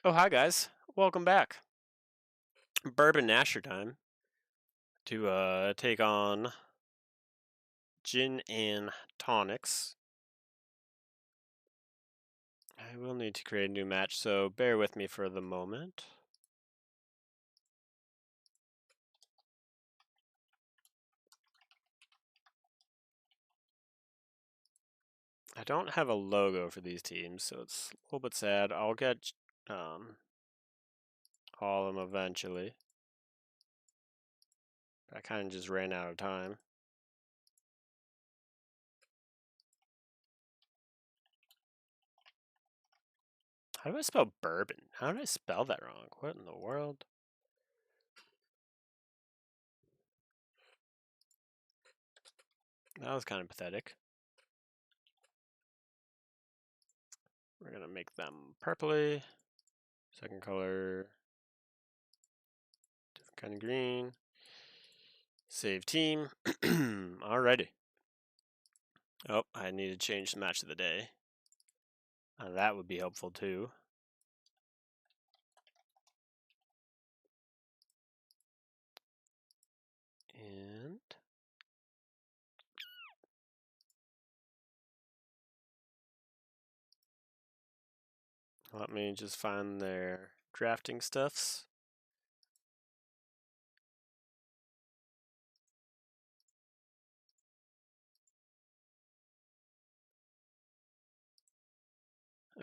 Oh, hi guys. Welcome back. Bourbon Nasher time to take on gin and tonics. I will need to create a new match, so bear with me for the moment. I don't have a logo for these teams, so it's a little bit sad. I'll get all of them eventually. I kind of just ran out of time. How do I spell bourbon? How did I spell that wrong? What in the world? That was kind of pathetic. We're going to make them purpley. Second color. Different kind of green. Save team. Alrighty. Oh, I need to change the match of the day. That would be helpful too. And let me just find their drafting stuffs.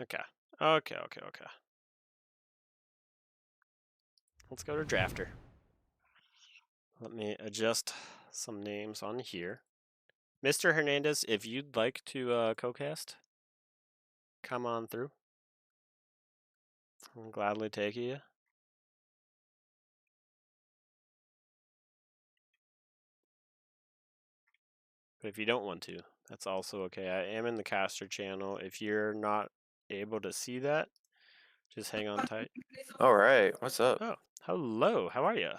Okay. Let's go to drafter. Let me adjust some names on here. Mr. Hernandez, if you'd like to co-cast, come on through. I'll gladly take you. But if you don't want to, that's also okay. I am in the caster channel. If you're not able to see that, just hang on tight. All right, what's up? Oh, hello. How are you?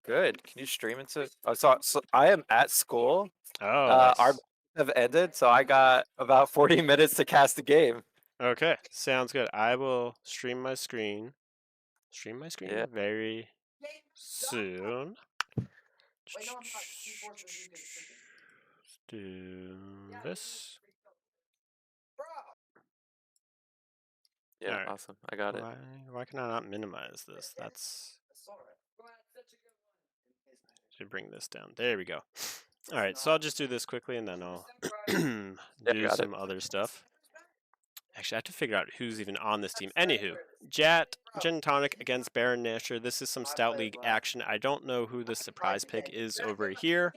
Good. Can you stream into? So I am at school. Oh, Our nice. have ended, so I got about 40 minutes to cast the game. Okay, sounds good. I will stream my screen. Yeah. Very soon. Let's do this. Yeah. All right. Awesome. I got it. Why can I not minimize this? That's should bring this down. There we go. All right, so I'll just do this quickly and then I'll do got it. some other stuff. Actually, I have to figure out who's even on this team. Anywho, JAT, Gin and Tonic against Baron Nasher. This is some Stout League action. I don't know who the surprise pick is over here.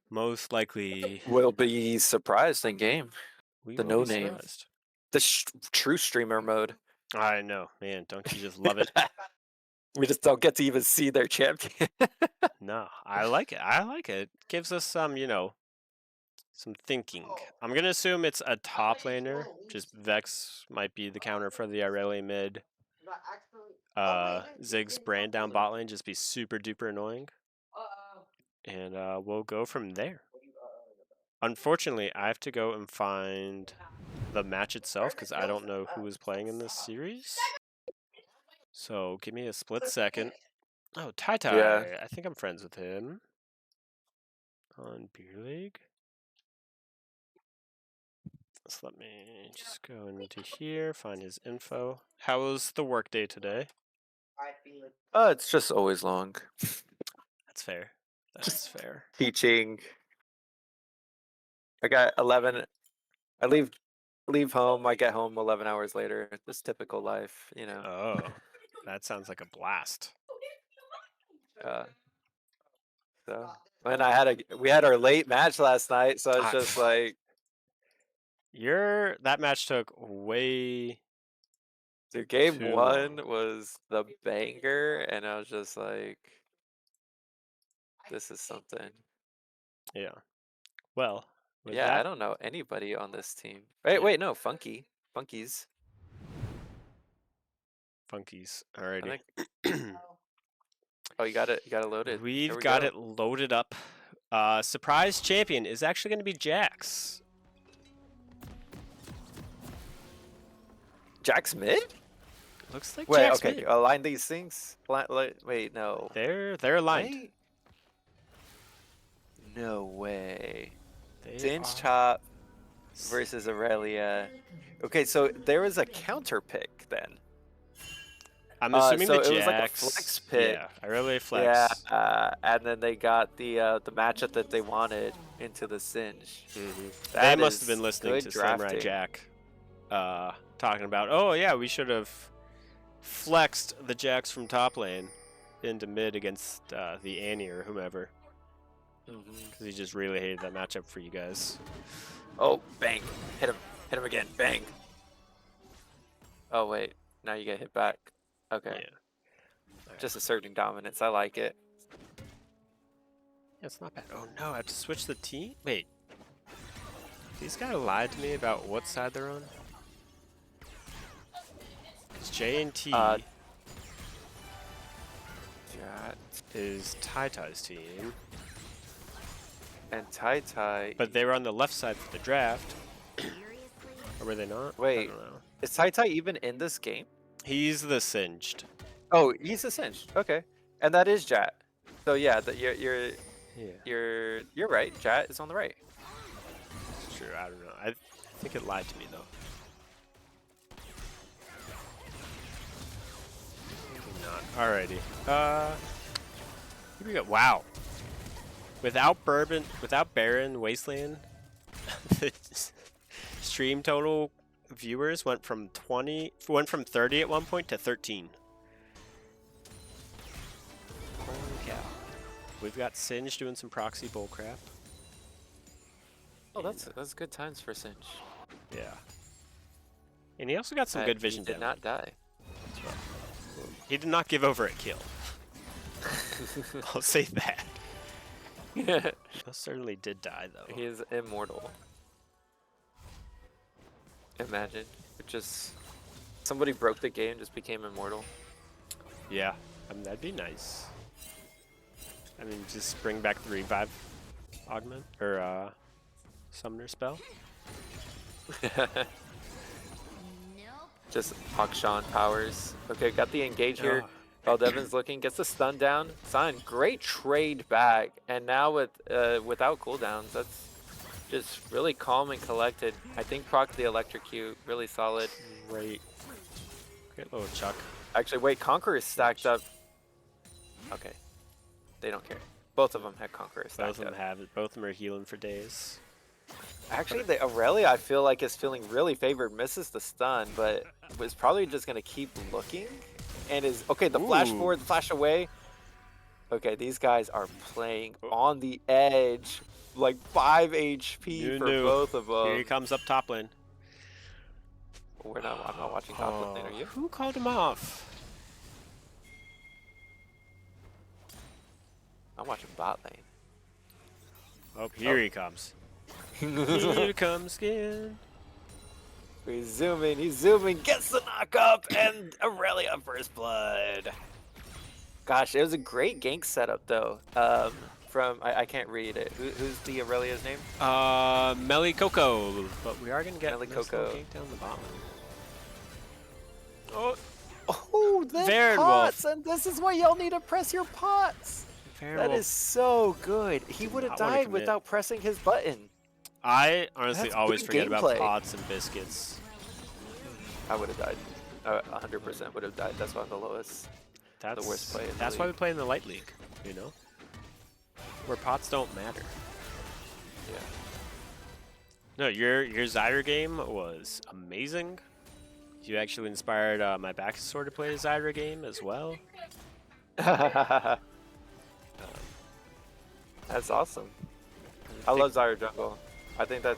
Most likely, Will be surprised in game. we The will be no name. surprised. The true streamer mode. I know, man. Don't you just love it? We just don't get to even see their champion. No, I like it. I like it. It gives us some, some thinking. I'm going to assume it's a top laner. Just Vex might be the counter for the Irelia mid. Ziggs Brand down bot lane, just be super duper annoying. And we'll go from there. Unfortunately, I have to go and find the match itself because I don't know who is playing in this series. So give me a split second. Oh, Tai. Yeah. I think I'm friends with him on Beer League. So let me just go into here, find his info. How was the workday today? It's just always long. That's fair. That's fair. Teaching. I got 11. I leave home. I get home 11 hours later. This typical life, you know. Oh, that sounds like a blast. So and we had our late match last night, so it's just like that match took way. Dude, game too one long. was the banger, and I was just like, this is something. Yeah. Well. Yeah, that, I don't know anybody on this team. Wait, no, Funkies. Funkies. Alrighty. Oh, you got it loaded. We've got it loaded up. Surprise champion is actually going to be Jax. Jax mid? Looks like Wait, Jack's okay, mid. align these things. Wait, no. They're aligned. Right? No way. They Singe are. Chop versus Aurelia. Okay, so there was a counter pick then. I'm assuming the So it was like a flex Jacks. pick. Yeah, I really Yeah, flex. and then they got the matchup that they wanted into the Singe. They That must have is been listening good to Samurai drafting. Jack, talking about, oh yeah, we should have flexed the Jacks from top lane into mid against the Annie or whomever, because he just really hated that matchup for you guys. Oh, bang! Hit him again! Bang! Oh wait, now you get hit back. Okay, Yeah. just asserting dominance. I like it. Yeah, it's not bad. Oh no, I have to switch the team? Wait. These guys lied to me about what side they're on? Because J and T JAT. is Tai Tai's team. And Tai Tai. But they were on the left side for the draft. Or were they not? I Wait, don't know. is Tai Tai even in this game? He's the Singed. Oh, he's a Singe. Okay, and that is JAT. So yeah, you're right. JAT is on the right. It's true, I don't know. I think it lied to me though. Maybe not. Alrighty. Here we go. Wow. Without Baron Wasteland, the stream total viewers went from 30 at one point to 13. Holy cow. We've got Singe doing some proxy bullcrap. Oh, that's good times for Singe. Yeah. And he also got some good vision He did down not die. as well. He did not give over a kill. I'll say that. Most certainly did die though. He is immortal. Imagine, just somebody broke the game, just became immortal. Yeah, I mean, that'd be nice. I mean, just bring back the revive augment or summoner spell. Just Hakshan powers. Okay, got the engage here. While Devin's looking, gets the stun down. Sign, great trade back. And now without cooldowns, that's just really calm and collected. I think proc the electrocute, really solid. Great little chuck. Actually, wait, Conqueror is stacked up. Okay, they don't care. Both of them had Conqueror stacked Both of them up. have it. Both of them are healing for days. Actually, the Aurelia, I feel like, is feeling really favored. Misses the stun, but was probably just going to keep looking. And is... Okay, the flash forward, the flash away. Okay, these guys are playing on the edge. Like 5 HP for both of them. Here he comes up top lane. I'm not watching top lane, are you? Who called him off? I'm watching bot lane. Oh, here he comes. Here comes again. He's zooming, gets the knock up, and Aurelia first blood. Gosh, it was a great gank setup though. From I can't read it. Who's the Aurelia's name? Melly Coco. But we are gonna get Melly a nice Coco. little gank down the bottom. Oh, Oh, the Very pots, and this is why y'all need to press your pots. That is so good. He would have not wanna died commit. without pressing his button. I honestly That's always good forget about gameplay. pots and biscuits. I would have died. 100% would have died. That's why I'm the lowest. That's The worst play in the That's why we league. play in the light league, you know, where pots don't matter. Yeah. No, your Zyra game was amazing. You actually inspired my backstory to play a Zyra game as well. That's awesome. I love Zyra Jungle. I think it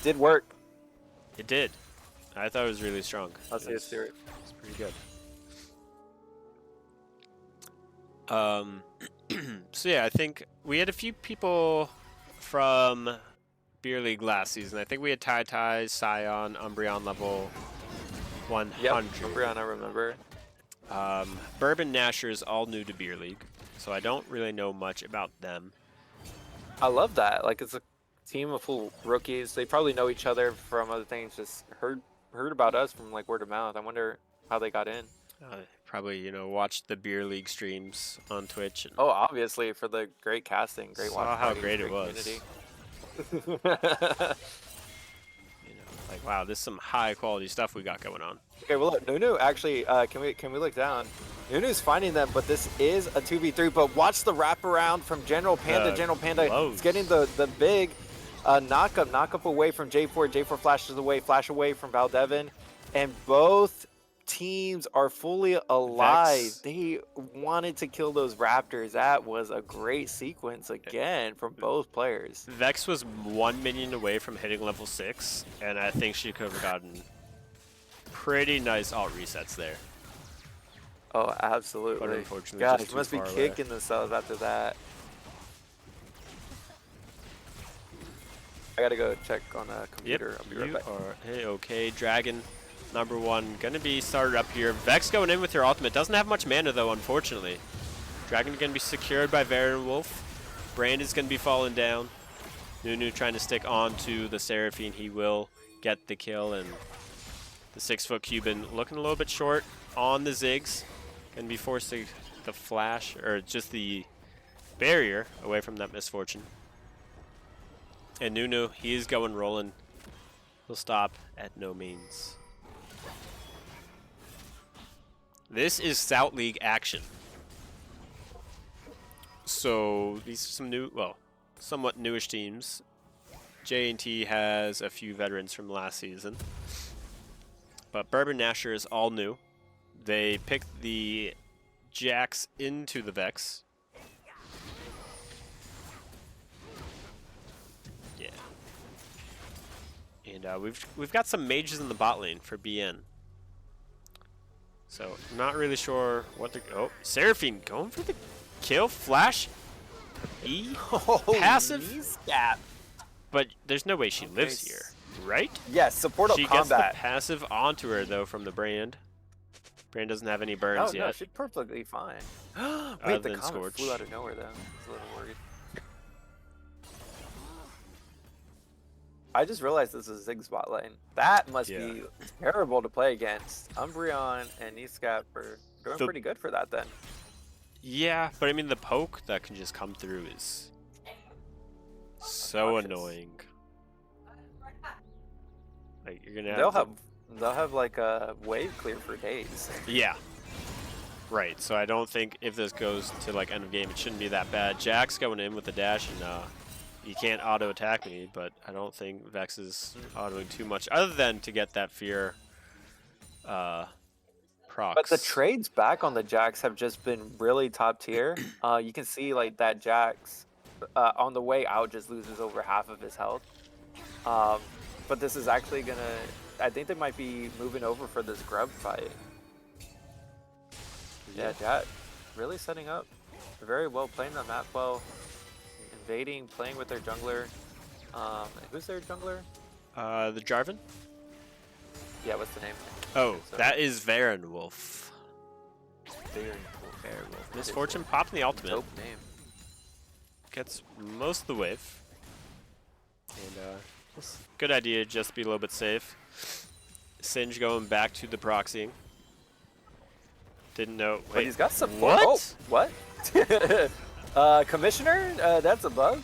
did work. It did. I thought it was really strong. I'll see It a theory. It's pretty good. So yeah, I think we had a few people from Beer League last season. I think we had Tai Tai, Scion, Umbreon level 100. Yep, Umbreon, I remember. Bourbon Nashers all new to Beer League, so I don't really know much about them. I love that. Like, it's a team of full rookies. They probably know each other from other things. Just heard heard about us from like word of mouth. I wonder how they got in. Probably, watched the beer league streams on Twitch and Oh, obviously for the great casting, great watch saw how parties, great it great was. community. Like, wow, this is some high quality stuff we got going on. Okay, well look, Nunu actually, can we look down? Nunu's finding them, but this is a 2v3. But watch the wraparound from General Panda. General Panda is getting the big knock up away from J4. J4 flash away from Valdevin, and both teams are fully alive. Vex. They wanted to kill those Raptors. That was a great sequence again from both players. Vex was 1 minion away from hitting level 6, and I think she could have gotten pretty nice alt resets there. Oh, absolutely. But unfortunately, gosh, just must be kicking themselves after that. I gotta go check on a computer. Yep, I'll be right back. Hey, okay, Dragon #1 gonna be started up here. Vex going in with her ultimate. Doesn't have much mana though, unfortunately. Dragon gonna be secured by Varen Wolf. Brand is gonna be falling down. Nunu trying to stick on to the Seraphine. He will get the kill, and the 6-foot Cuban looking a little bit short on the Ziggs. Gonna be forcing the flash, or just the barrier away from that misfortune. And Nunu, he is going rolling. He'll stop at no means. This is South League action. So these are some new, well, somewhat newish teams. J&T has a few veterans from last season. But Bourbon Nasher is all new. They picked the Jax into the Vex. Yeah. And we've got some mages in the bot lane for BN. So not really sure what to. Oh, Seraphine going for the kill, flash, E, passive. But there's no way she lives here, right? Yes, support of she combat. She gets the passive onto her though from the Brand. Brand doesn't have any burns yet. No, she's perfectly fine. Wait, the comment flew out of nowhere though. I was a little worried. I just realized this is Ziggs bot lane. That must be terrible to play against. Umbreon and Niskap are doing pretty good for that then. Yeah, but I mean the poke that can just come through is so annoying. Like you're gonna they'll have like a wave clear for days. Yeah. Right. So I don't think if this goes to like end of game, it shouldn't be that bad. Jack's going in with the dash, and he can't auto attack me, but I don't think Vex is autoing too much, other than to get that fear procs. But the trades back on the Jax have just been really top tier. You can see like that Jax on the way out just loses over half of his health. But this is actually gonna. I think they might be moving over for this grub fight. Yeah, JAT really setting up very well, playing the map well, invading, playing with their jungler. Who's their jungler? The Jarvan? Yeah, what's the name? Oh, that is Varen Wolf. Varen Wolf. Misfortune popping the ultimate. Dope name. Gets most of the wave. And good idea, just be a little bit safe. Singe going back to the proxying. Didn't know. Wait, but he's got support. What? Oh, what? Commissioner? That's a bug.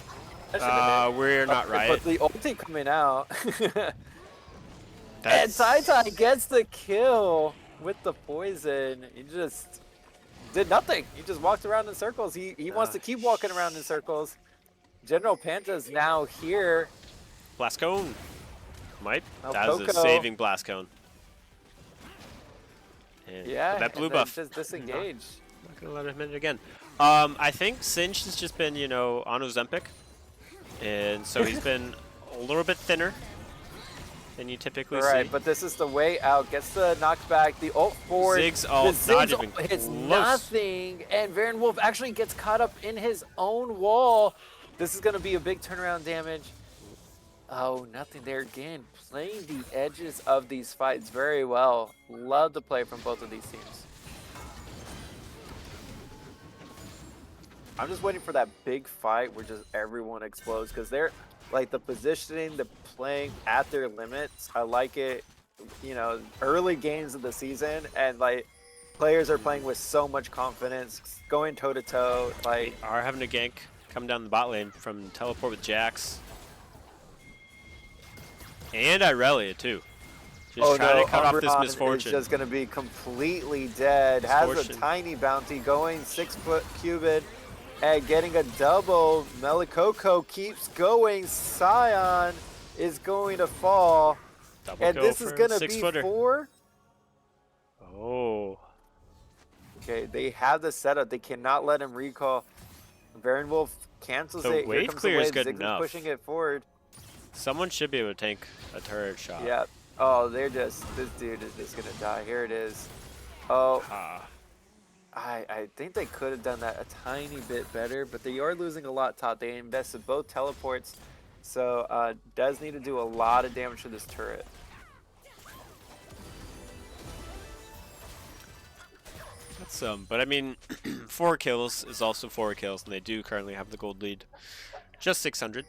We're not right. But the ulti coming out. And Tai gets the kill with the poison. He just did nothing. He just walked around in circles. He wants to keep walking around in circles. General Panda's now here. Blast Cone. That was a saving Blast Cone. And yeah, that blue buff. Just disengage. Not gonna let him hit it again. I think Singe has just been, on Ozempic. And so he's been a little bit thinner than you typically see. Right, but this is the way out. Gets the knockback, the ult forward. Ziggs ult, not even close. Hits nothing, and Varen Wolf actually gets caught up in his own wall. This is going to be a big turnaround damage. Oh, nothing there again. Playing the edges of these fights very well. Love the play from both of these teams. I'm just waiting for that big fight where just everyone explodes, because they're like the positioning, the playing at their limits. I like it. early games of the season, and like players are playing with so much confidence, going toe to toe. They Like, are having a gank come down the bot lane from teleport with Jax. And Irelia, too. Just oh trying no, to cut off this Umbreon is misfortune. just gonna be completely dead. Has a Misfortune. tiny bounty going, 6-foot Cupid, and getting a double. Melikoko keeps going. Scion is going to fall, Double and kill this is for gonna be 6-footer. 4. Oh. Okay, they have the setup. They cannot let him recall. Baron Wolf cancels The it. Here wave comes the clear is wave. good Ziggs is enough. pushing it forward. Someone should be able to tank a turret shot. Yeah. Oh, this dude is just gonna die. Here it is. Oh, Ah. I think they could have done that a tiny bit better, but they are losing a lot top. They invested both teleports, so does need to do a lot of damage to this turret. That's but I mean, 4 kills is also 4 kills, and they do currently have the gold lead. Just 600,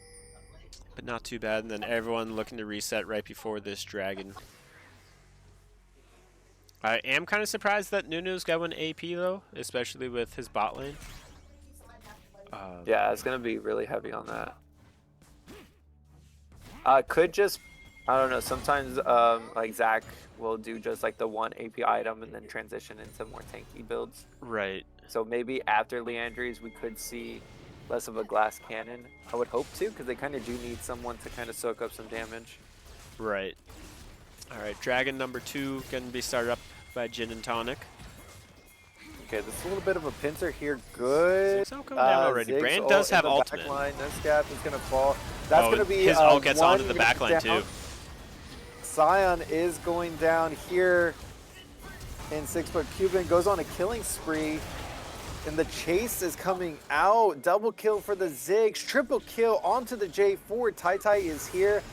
but not too bad. And then everyone looking to reset right before this dragon. I am kind of surprised that Nunu's got one AP though, especially with his bot lane. Yeah, it's gonna be really heavy on that. Could just, I don't know. Sometimes like Zach will do just like the one AP item and then transition into more tanky builds. Right. So maybe after Leandries, we could see less of a glass cannon. I would hope to, because they kind of do need someone to kind of soak up some damage. Right. All right, dragon number 2 going to be started up by Gin and Tonic. Okay, there's a little bit of a pincer here. Good. Ziggs coming down already. Ziggs Brand does have in the ultimate. backline. This gap is going to fall. That's going to be his ult gets one onto the minute backline down. too. Scion is going down here in 6-foot Cuban. Goes on a killing spree. And the chase is coming out. Double kill for the Ziggs. Triple kill onto the J4. Tai is here.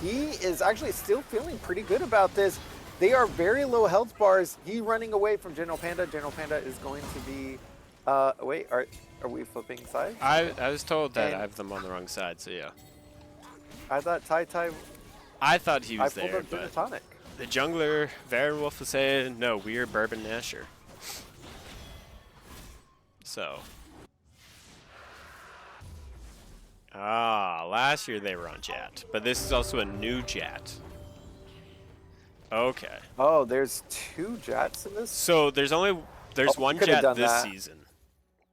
He is actually still feeling pretty good about this. They are very low health bars. He running away from General Panda. General Panda is going to be... wait, are we flipping sides? I was told that And- I have them on the wrong side, so yeah. I thought Tai... I thought he I was pulled there, up Gin and but Tonic. the jungler, Baron Wolf, was saying, no, we're Bourbon Nasher. So. Last year they were on JAT, but this is also a new JAT. Okay. Oh, there's 2 Jats in this? So there's one could've JAT done this that. season,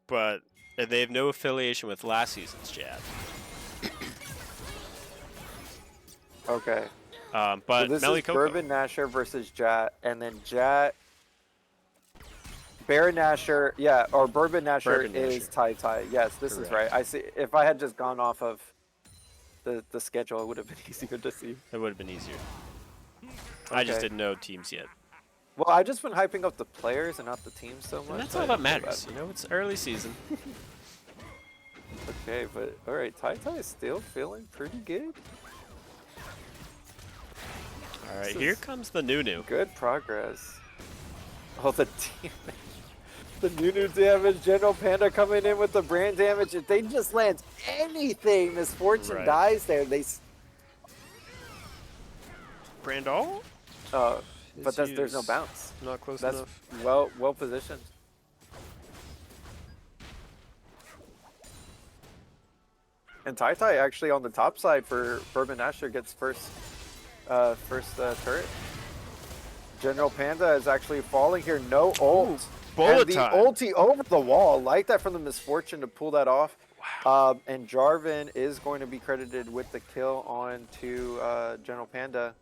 but they have no affiliation with last season's JAT. Okay. But So this is Melikoko. Bourbon Nasher versus Jat, and then Jat... Baron Nasher, yeah, or Bourbon Nasher Bourbon is Nasher. Tai. Yes, this is right. Correct. I see. If I had just gone off of the schedule, it would have been easier to see. It would have been easier. I just Okay. didn't know teams yet. Well, I've just been hyping up the players and not the teams so much. And that's but all that I feel matters. bad. You know, it's early season. Okay, but all right, Tai is still feeling pretty good. All right, This here is comes the Nunu. Good progress. Oh, the damage. The Nunu damage, General Panda coming in with the brand damage. If they just land anything, Misfortune Right. dies there. Brandol? But there's no bounce. Not close That's enough. well positioned. And Tai actually on the top side for Bourbon Asher gets first turret. General Panda is actually falling here. No ult. bullet and the time. ulti over the wall. Like that from the Misfortune to pull that off. Wow. And Jarvan is going to be credited with the kill on to General Panda.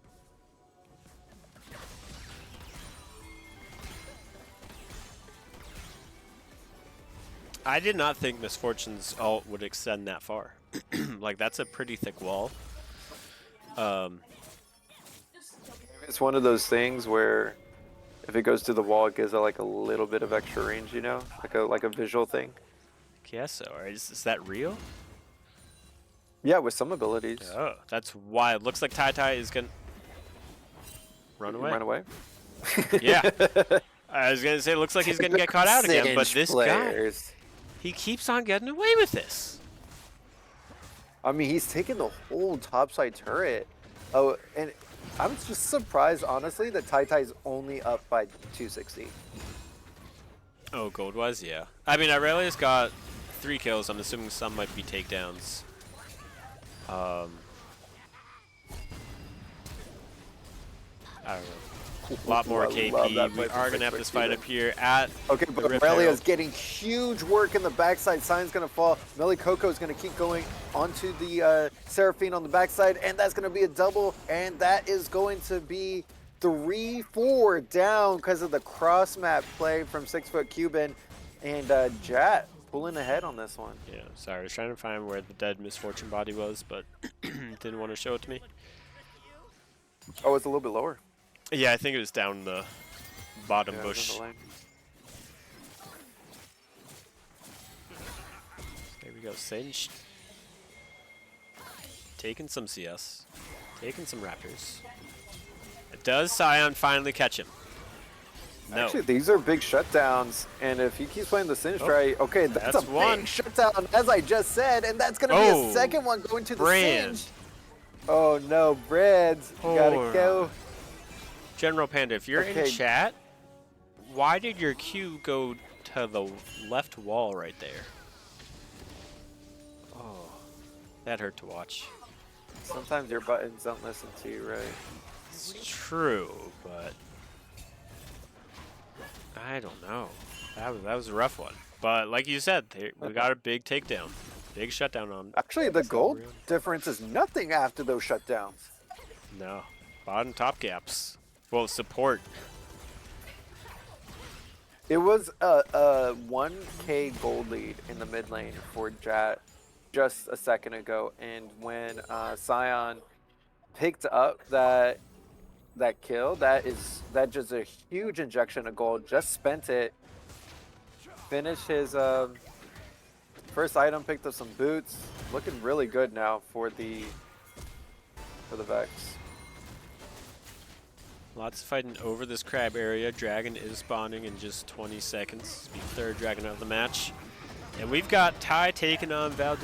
I did not think Misfortune's ult would extend that far. Like, that's a pretty thick wall. It's one of those things where if it goes to the wall, it gives it like a little bit of extra range, you know, like a visual thing. Guess so. Or is that real? Yeah, with some abilities. Oh, that's wild. Looks like Tai is gonna run away. Run away. Yeah. I was gonna say, looks like he's gonna get caught out again, but this guy, he keeps on getting away with this. I mean, he's taking the whole topside turret. Oh, and I'm just surprised, honestly, that Tai Tai's only up by 260. Oh, gold-wise, yeah. I mean, Aurelius got 3 kills. I'm assuming some might be takedowns. I don't know. A lot more I love KP. that We play from are going to have 6-foot this fight Cuban. up here at Okay, the but Rift Aurelia's Herald. getting huge work in the backside. Sign's going to fall. Melly Coco is going to keep going onto the Seraphine on the backside, and that's going to be a double, and that is going to be 3-4 down because of the cross map play from 6-foot Cuban, and JAT pulling ahead on this one. Yeah, sorry. I was trying to find where the dead Misfortune body was, but didn't want to show it to me. Oh, it's a little bit lower. Yeah, I think it was down the bottom Yeah, it's in bush. the lane. There we go, Singed. Taking some CS. Taking some Raptors. Does Scion finally catch him? No. Actually, these are big shutdowns, and if he keeps playing the Singe Oh, right, okay, that's a one. big shutdown, as I just said, and that's going to be a second one going to the Brand. Singe. Oh no, Breads, gotta go. General Panda, if you're in Okay. chat, why did your Q go to the left wall right there? Oh, that hurt to watch. Sometimes your buttons don't listen to you, right? It's true, but I don't know. That was a rough one. But like you said, we got a big takedown. Big shutdown on. Actually, the gold difference is nothing after those shutdowns. No. Bottom top gaps. Well, support. It was a 1K gold lead in the mid lane for JAT just a second ago, and when Scion picked up that kill, that just a huge injection of gold. Just spent it. Finished his first item, picked up some boots. Looking really good now for the Vex. Lots of fighting over this crab area. Dragon is spawning in just 20 seconds. Be third dragon of the match. And we've got Ty taking on Bill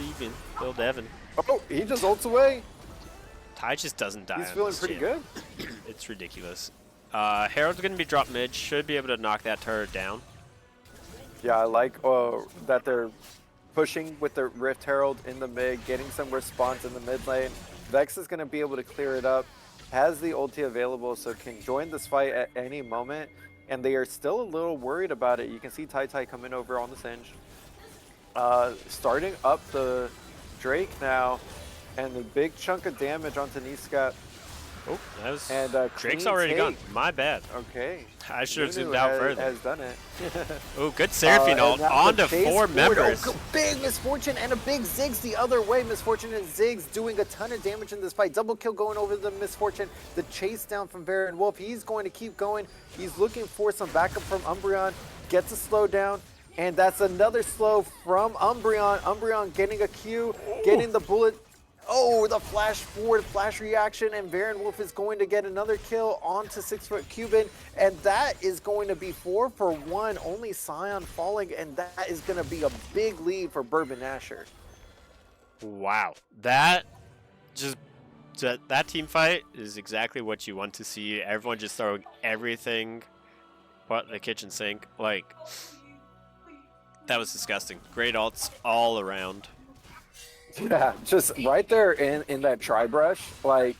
Devin. Oh, he just ults away. Ty just doesn't die. He's on feeling this pretty champ. good. It's ridiculous. Herald's going to be dropped mid. Should be able to knock that turret down. Yeah, I like that they're pushing with the Rift Herald in the mid, getting some response in the mid lane. Vex is going to be able to clear it up. Has the ulti available, so can join this fight at any moment, and they are still a little worried about it. You can see Tai coming over on the Singe. Starting up the Drake now, and the big chunk of damage onto Niska. Oh, that was. And Drake's clean already take. gone. My bad. Okay. I should have Nunu zoomed out further. has done it. Oh, good Seraphine ult. And now On the to chase 4 forward. members. Oh, big Misfortune and a big Ziggs the other way. Misfortune and Ziggs doing a ton of damage in this fight. Double kill going over the Misfortune. The chase down from Baron Wolf. He's going to keep going. He's looking for some backup from Umbreon. Gets a slow down. And that's another slow from Umbreon. Umbreon getting a Q, getting the bullet. Oh, the flash forward, flash reaction, and Baron Wolf is going to get another kill onto 6-foot Cuban, and that is going to be 4 for 1. Only Scion falling, and that is going to be a big lead for Bourbon Asher. Wow. That team fight is exactly what you want to see. Everyone just throwing everything but the kitchen sink. Like, that was disgusting. Great ults all around. Yeah, just right there in that tri-brush, like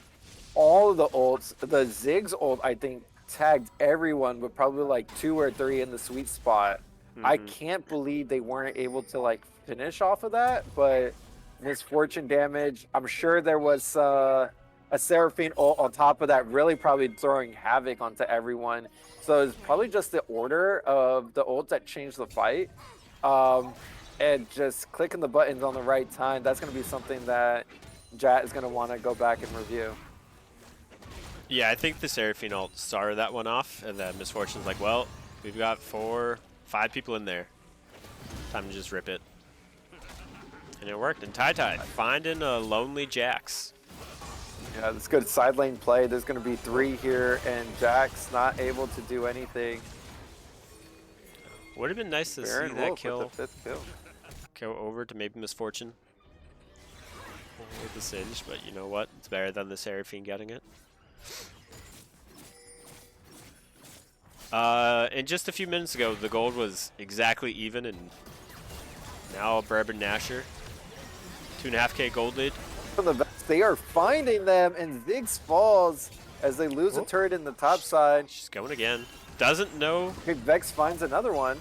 all of the ults, the Ziggs ult, I think, tagged everyone with probably like 2 or 3 in the sweet spot. I can't believe they weren't able to like finish off of that, but Misfortune damage. I'm sure there was a Seraphine ult on top of that, really probably throwing havoc onto everyone. So it's probably just the order of the ults that changed the fight. And just clicking the buttons on the right time, that's going to be something that JAT is going to want to go back and review. Yeah, I think the Seraphine ult started that one off, and then Misfortune's like, well, we've got 4, 5 people in there. Time to just rip it. And it worked. And Tai finding a lonely Jax. Yeah, that's good side lane play. There's going to be 3 here, and Jax not able to do anything. Would have been nice to Baron see that Wolf kill with the 5th kill. go over to maybe Misfortune with the Singe, but you know what? It's better than the Seraphine getting it. And just a few minutes ago, the gold was exactly even, and now Bourbon Nasher, 2.5K gold lead. From the Vex, they are finding them, and Ziggs falls as they lose a turret in the top side. She's going again. Doesn't know. Okay, Vex finds another one.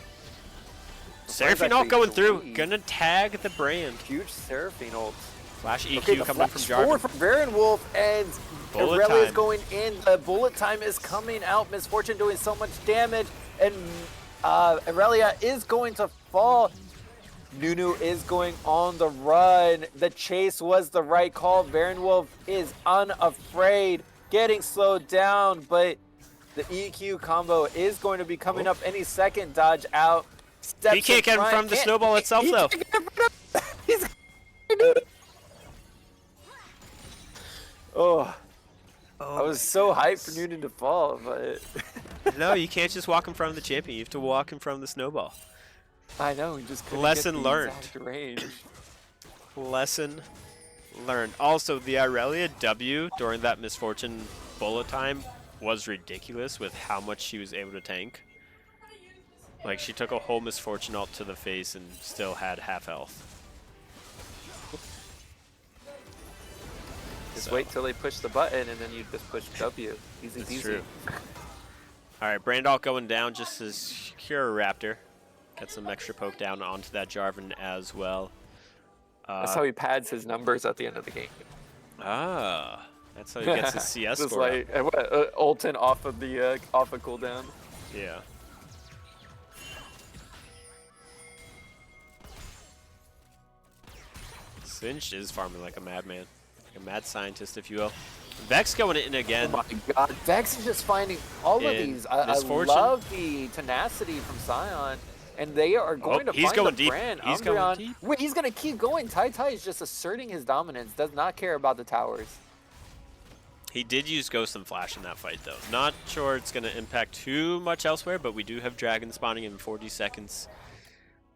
Seraphine ult going through. Gonna tag the brand. Huge Seraphine ult. Flash EQ coming from Jarvan. Forward from Baron Wolf, and Aurelia is going in. The bullet time is coming out. Misfortune doing so much damage, and Aurelia is going to fall. Nunu is going on the run. The chase was the right call. Baron Wolf is unafraid, getting slowed down, but the EQ combo is going to be coming up any second. Dodge out. He can't get him from the snowball itself, though. I was so hyped for Nunu to fall, but no, you can't just walk in front of the champion. You have to walk in front of the snowball. I know, he just couldn't Lesson get the learned. exact range. Lesson learned. Also, the Aurelia W during that Misfortune bullet time was ridiculous with how much she was able to tank. Like, she took a whole Misfortune ult to the face and still had half health. Just wait till they push the button and then you just push W. Easy That's peasy. true. Alright, Brandalt going down just to secure a Raptor. Get some extra poke down onto that Jarvan as well. That's how he pads his numbers at the end of the game. Ah, that's how he gets his CS just score like ulting off of the cooldown. Yeah. Singed is farming like a madman. Like a mad scientist, if you will. Vex going in again. Oh my god, Vex is just finding all of these. I love the tenacity from Sion. And they are going to find the brand. He's going deep. Wait, he's going to keep going. Tai is just asserting his dominance. Does not care about the towers. He did use Ghost and Flash in that fight, though. Not sure it's going to impact too much elsewhere, but we do have Dragon spawning in 40 seconds.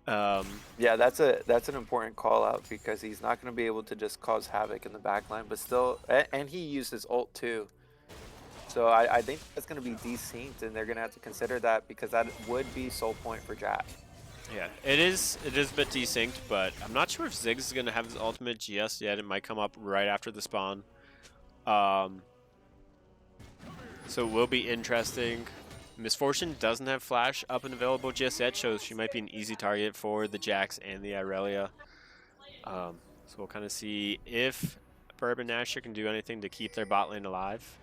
Yeah, that's an important call out because he's not going to be able to just cause havoc in the backline, but still, and he used his ult too. So I think that's going to be desynced, and they're going to have to consider that because that would be soul point for JAT. Yeah, it is a bit desynced, but I'm not sure if Ziggs is going to have his ultimate GS yet. It might come up right after the spawn. So it will be interesting. Misfortune doesn't have Flash up and available just yet, so she might be an easy target for the Jax and the Aurelia. So we'll kind of see if Bourbon Nasher can do anything to keep their bot lane alive.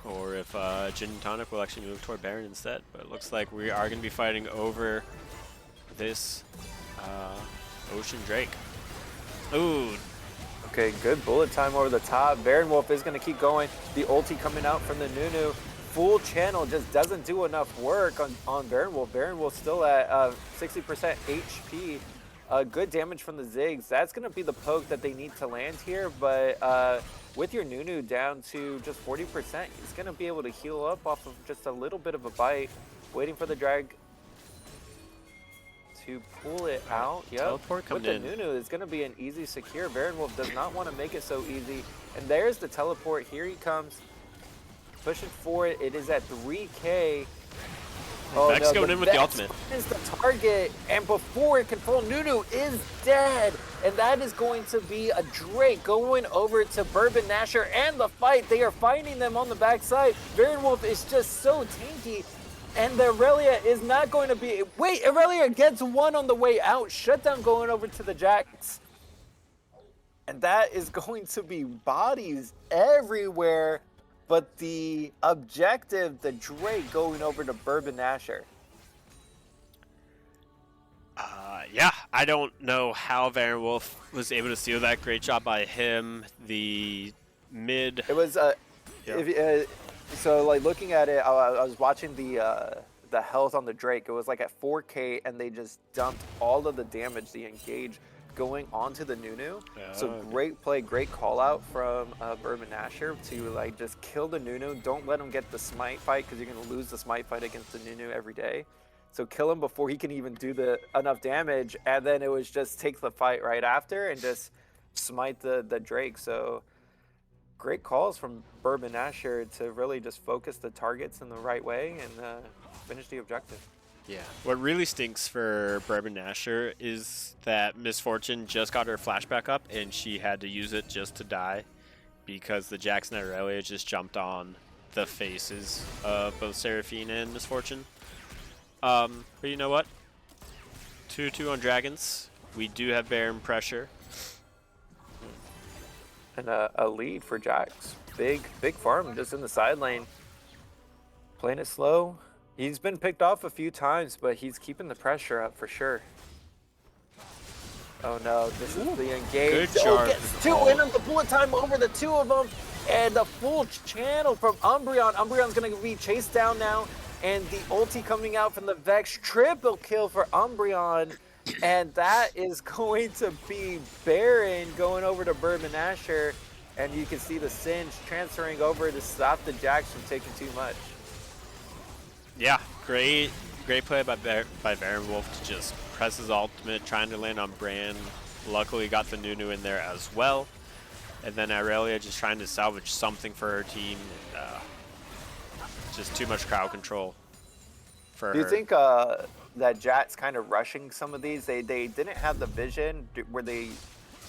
Or if Jin and Tonic will actually move toward Baron instead. But it looks like we are going to be fighting over this Ocean Drake. Ooh. Okay, good bullet time over the top. Baron Wolf is going to keep going. The ulti coming out from the Nunu. Full channel just doesn't do enough work on Baron Wolf. Baron Wolf still at 60% HP. Good damage from the Ziggs. That's going to be the poke that they need to land here. But with your Nunu down to just 40%, he's going to be able to heal up off of just a little bit of a bite. Waiting for the drag to pull it out. Yep. Teleport coming in. With the Nunu, it's going to be an easy secure. Baron Wolf does not want to make it so easy. And there's the teleport. Here he comes. Pushing for it. It is at 3K. Oh, Vex going in with the ultimate. Is the target, and before it can fall, Nunu is dead. And that is going to be a Drake going over to Bourbon Nasher and the fight. They are finding them on the backside. Baron Wolf is just so tanky. And the Aurelia is not going to be... Wait, Aurelia gets one on the way out. Shutdown going over to the Jax. And that is going to be bodies everywhere. But the objective, the Drake going over to Bourbon Nasher. Yeah, I don't know how Baron Wolf was able to steal that. Great job by him. The mid... It was... So, like, looking at it, I was watching the health on the Drake. It was, like, at 4K, and they just dumped all of the damage, the engage, going onto the Nunu. So, great play, great call-out from Bourbon Nasher to, like, just kill the Nunu. Don't let him get the smite fight, because you're going to lose the smite fight against the Nunu every day. So, kill him before he can even do enough damage, and then it was just take the fight right after and just smite the Drake. So... great calls from Bourbon Asher to really just focus the targets in the right way and finish the objective. Yeah. What really stinks for Bourbon Asher is that Misfortune just got her flashback up and she had to use it just to die because the Jackson Aurelia just jumped on the faces of both Seraphine and Misfortune. But you know what? 2-2 on Dragons. We do have Baron pressure. And a lead for Jax. Big farm just in the side lane. Playing it slow. He's been picked off a few times, but he's keeping the pressure up for sure. Oh no, this is the engage. Good Oh, charge. gets two in him. The bullet time over the two of them. And the full channel from Umbreon. Umbreon's going to be chased down now. And the ulti coming out from the Vex. Triple kill for Umbreon. And that is going to be Baron going over to Bourbon Asher. And you can see the Singe transferring over to stop the Jax from taking too much. Yeah, great play by Baron Wolf to just press his ultimate, trying to land on Bran. Luckily got the Nunu in there as well. And then Aurelia just trying to salvage something for her team. And, just too much crowd control for her. Do you think that JAT's kind of rushing some of these? They didn't have the vision. Were they,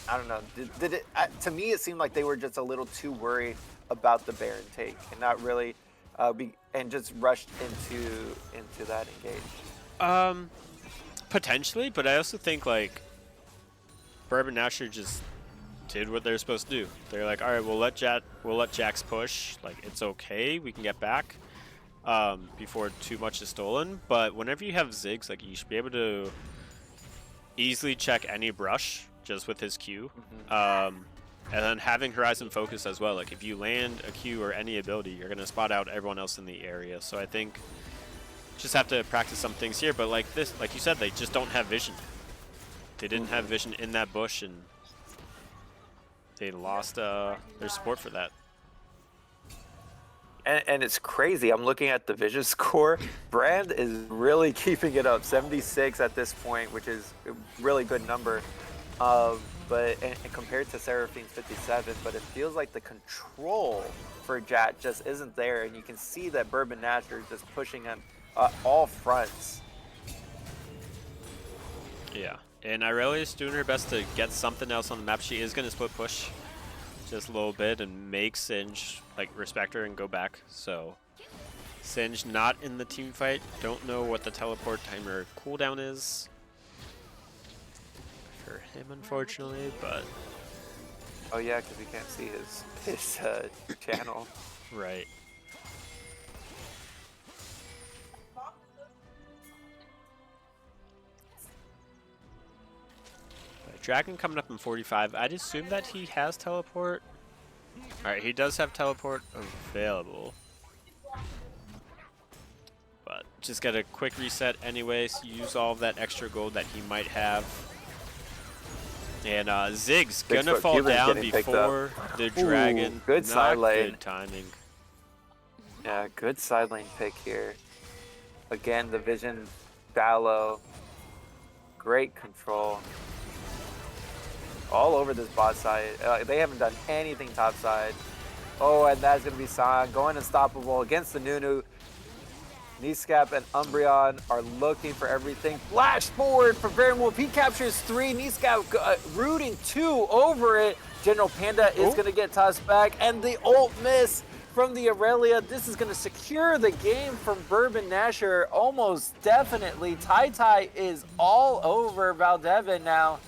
I don't know, did it, to me it seemed like they were just a little too worried about the Baron take and not really, and just rushed into that engage? Potentially, but I also think like Bourbon Asher just did what they're supposed to do. They're like, all right, we'll let Jax push. Like, it's okay, we can get back before too much is stolen. But whenever you have Ziggs, like, you should be able to easily check any brush just with his Q. And then having Horizon Focus as well. Like, if you land a Q or any ability, you're gonna spot out everyone else in the area. So I think just have to practice some things here. But like this, like you said, they just don't have vision. They didn't have vision in that bush, and they lost their support for that. And it's crazy. I'm looking at the vision score. Brand is really keeping it up. 76 at this point, which is a really good number. But compared to Seraphine's 57, but it feels like the control for JAT just isn't there. And you can see that Bourbon Asher is just pushing him all fronts. Yeah, and Irelia's doing her best to get something else on the map. She is going to split push just a little bit and make Singe like respect her and go back. So Singe not in the team fight. Don't know what the teleport timer cooldown is for him, unfortunately, but Oh yeah, because we can't see his channel. right. Dragon coming up in 45. I'd assume that he has teleport. Alright, he does have teleport available. But just get a quick reset anyways. Use all of that extra gold that he might have. And Ziggs gonna fall down before the dragon. Good side lane. Good timing. Yeah, good side lane pick here. Again, the vision shallow. Great control. All over this bot side. They haven't done anything top side. Oh, and that's going to be San going unstoppable against the Nunu. Niskap and Umbreon are looking for everything. Flash forward for Baron Wolf. He captures 3. Niskap rooting 2 over it. General Panda is going to get tossed back. And the ult miss from the Aurelia. This is going to secure the game from Bourbon Asher. Almost definitely. Tai is all over Valdevin now.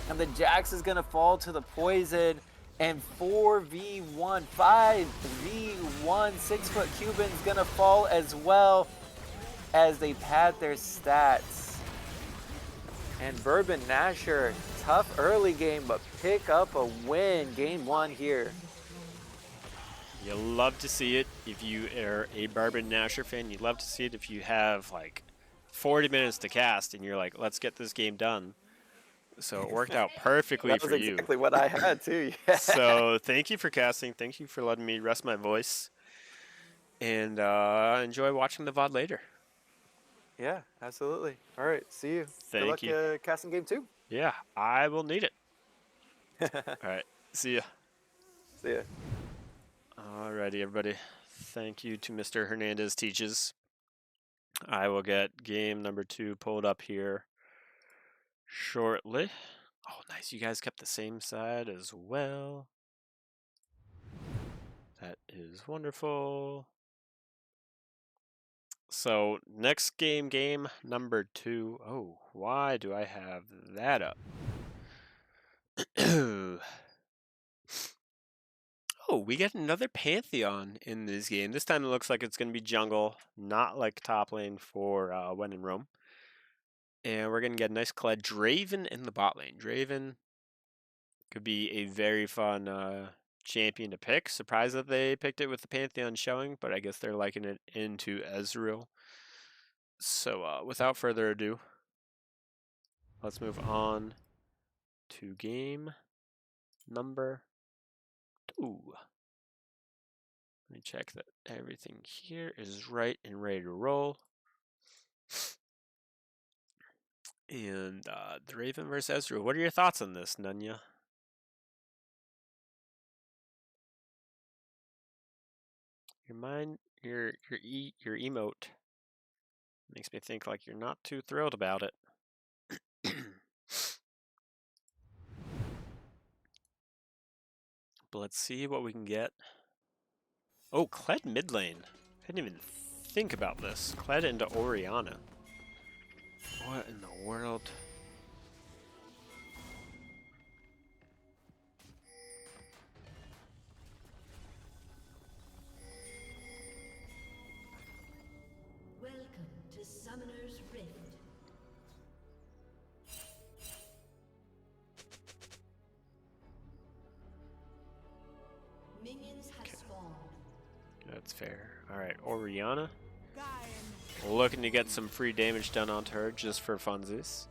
And the Jax is going to fall to the poison. And 4v1, 5v1, 6-foot Cuban's going to fall as well as they pad their stats. And Bourbon Asher, tough early game, but pick up a win. Game 1 here. You love to see it if you are a Bourbon Asher fan. You love to see it if you have like 40 minutes to cast and you're like, let's get this game done. So it worked out perfectly for you. That was exactly what I had too. Yeah. So thank you for casting. Thank you for letting me rest my voice. And enjoy watching the VOD later. Yeah, absolutely. All right, see you. Thank Good luck casting game 2. Yeah, I will need it. All right, see ya. See ya. Alrighty, everybody. Thank you to Mr. Hernandez Teaches. I will get game number 2 pulled up here shortly. Oh, nice. You guys kept the same side as well. That is wonderful. So, next game number 2. Oh, why do I have that up? Oh, we get another Pantheon in this game. This time it looks like it's going to be jungle, not like top lane for when in Rome. And we're going to get a nice Kled Draven in the bot lane. Draven could be a very fun champion to pick. Surprised that they picked it with the Pantheon showing, but I guess they're liking it into Ezreal. So without further ado, let's move on to game number 2. Let me check that everything here is right and ready to roll. And the Raven versus Ezreal. What are your thoughts on this, Nunya? Your emote makes me think like you're not too thrilled about it. But let's see what we can get. Oh, Kled mid lane. I didn't even think about this. Kled into Orianna. What in the world? Welcome to Summoner's Rift. Minions have spawned. That's fair. Alright, Orianna. Looking to get some free damage done onto her just for funsies.